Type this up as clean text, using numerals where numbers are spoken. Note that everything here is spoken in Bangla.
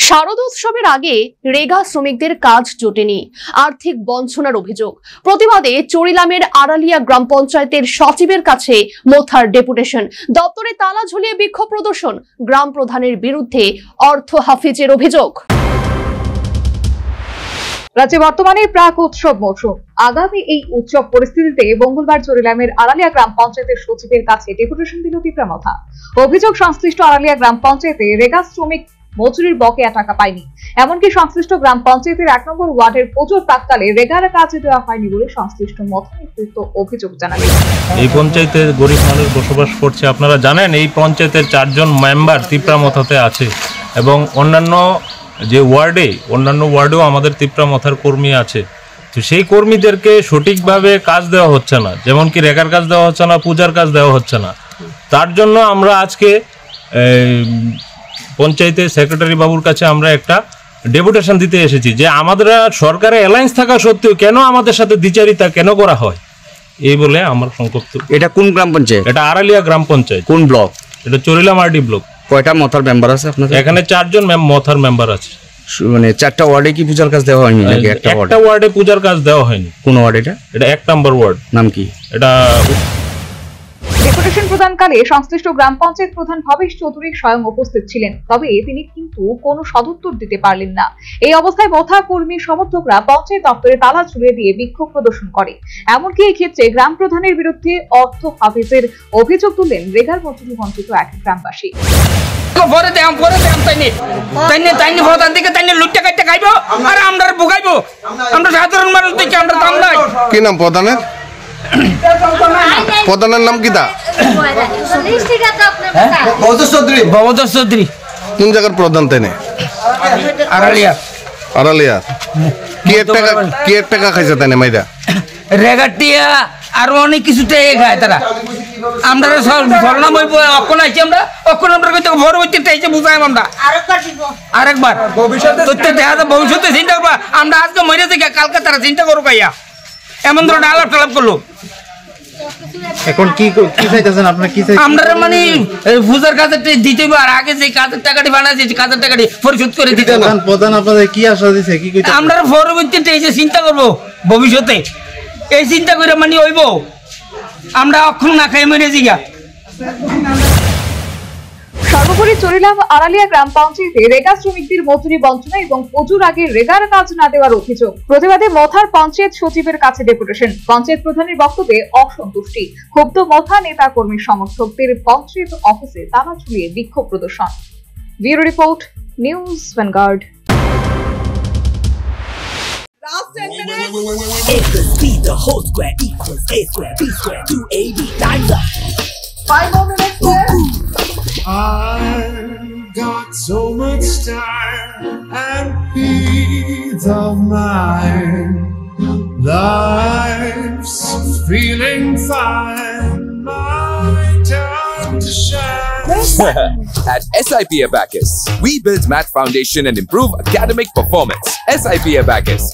শারদোৎসবের আগে রেগা শ্রমিকদের কাজ জোটেনি, আর্থিক বঞ্চনার অভিযোগ প্রতিবাদে চরিলামের আড়ালিয়া গ্রাম পঞ্চায়েতের সচিবের কাছে মোথার ডেপুটেশন, দপ্তরে তালা ঝুলিয়ে বিক্ষোভ প্রদর্শন, গ্রাম প্রধানের বিরুদ্ধে অর্থ হাফিজের অভিযোগ। রাজ্যে বর্তমানে প্রাক উৎসব মৌসুম। আগামী এই উৎসব পরিস্থিতিতে মঙ্গলবার চরিলামের আড়ালিয়া গ্রাম পঞ্চায়েতের সচিবের কাছে ডেপুটেশন দিল তীব্রামথা। অভিযোগ, সংশ্লিষ্ট আড়ালিয়া গ্রাম পঞ্চায়েতে রেগা শ্রমিক মজুরির বকেয়া টাকা পায়নি। এমনকি সংশ্লিষ্ট গ্রাম পঞ্চায়েতের 1 নম্বর ওয়ার্ডের পুজোর প্রাককালে রেগার কাজ দেওয়া হয়নি বলে সংশ্লিষ্ট মথা নেতৃত্ব অভিযোগ জানান। এই পঞ্চায়েতে গরিব মানুষ বসবাস করছে। আপনারা জানেন এই পঞ্চায়েতের 4 জন মেম্বার তীব্রামথাতে আছে এবং অন্যান্য ওয়ার্ডেও আমাদের তীব্রামথার কর্মী আছে। তো সেই কর্মীদেরকে সঠিকভাবে কাজ দেওয়া হচ্ছে না, যেমন কি রেগার কাজ দেওয়া হচ্ছে না, পূজার কাজ দেওয়া হচ্ছে না। তার জন্য আমরা আজকে পঞ্চায়েতের সেক্রেটারি বাবুর কাছে আমরা একটা ডেপুটেশন দিতে এসেছি যে আমাদের সরকারে অ্যালায়েন্স থাকা সত্ত্বেও কেন আমাদের সাথে দ্বিচারিতা কেন করা হয়, এই বলে আমার সংক্ষিপ্ত। এটা কোন গ্রাম পঞ্চায়েত? এটা আড়ালিয়া গ্রাম পঞ্চায়েত। কোন ব্লক? এটা চরিলাম আরডি ব্লক। কয়টা মথার মেম্বার আছে আপনাদের? এখানে 4 জন মথার মেম্বার আছে। মানে 4টা ওয়ার্ডে কি পূজার কাজ দেওয়া হয়নি নাকি একটা ওয়ার্ডে পূজার কাজ দেওয়া হয়নি? কোন ওয়ার্ড এটা? এটা 1 নম্বর ওয়ার্ড। নাম কি? এটা ডেপুটেশন প্রদানকালে সংশ্লিষ্ট গ্রাম পঞ্চায়েত প্রধান ভবেশ চৌধুরী স্বয়ং উপস্থিত ছিলেন, তবে তিনি কিন্তু কোনো সদুত্তর দিতে পারলেন না। এই অবস্থায় মথা কর্মী সমর্থকরা পঞ্চায়েত দপ্তরে তালা ঝুলিয়ে দিয়ে বিক্ষোভ প্রদর্শন করে। এমনকি এই ক্ষেত্রে গ্রাম প্রধানের বিরুদ্ধে অর্থ হাফিজের অভিযোগ তুললেন রেগার মজুরি বঞ্চিত এক গ্রামবাসী। কি নাম প্রধানের? প্রধানের নাম কি? কোন জায়গার প্রধান? তাই আড়ালিয়া। কি এক টাকা খাইছে তাই না মাইরা? রেগাটিয়া আর অনেক কিছু খায় তারা। আমরা সরনাম হইব অক্ষণ আইছি, আমরা অক্ষণ আমরা ভোর হইতে চাইছে বুঝাই। আমরা আরেকবার ভবিষ্যতে দেখা যায়, ভবিষ্যতে চিন্তা করবা। আমরা আজকে মরে থেকে কালকে তারা চিন্তা করো গাইয়া এমন ধরনের আলাপ টালাপ করলো। এখন কি চাইতেছেন আপনারা? কি চাইছেন? আমরা মানে পূজার কাজে দিতে হবে, আর আগে যে কাজের টাকাটি বানাইছে কাজের টাকাটি পরিশোধ করে দিতে হবে। প্রধান আপনাদের কি আশা দিছে? কি কইতে আমরা পরবর্তীতে এই যে চিন্তা করবো ভবিষ্যতে, এই চিন্তা করে মানে হইব আমরা অক্ষণ না খাই মেরে জিগা। সর্বোপরি চরিলাম আড়ালিয়া গ্রাম পঞ্চায়েতে রেগা শ্রমিকদের মজুরি বঞ্চনা এবং পুজোর আগে রেগার কাজ না দেওয়ার অভিযোগ। প্রতিবাদে মথার পঞ্চায়েত সচিবের কাছে ডেপুটেশন। পঞ্চায়েত প্রধানের বক্তব্যে অসন্তুষ্টি। ক্ষুব্ধ মথা নেতা কর্মী সমর্থকদের পঞ্চায়েত অফিসে তালা ঝুলিয়ে বিক্ষোভ প্রদর্শন। Bureau report, news vanguard. I've got so much time and peace of mind. Life's feeling fine. My time to shine. At SIP Abacus, we build math foundation and improve academic performance. SIP Abacus,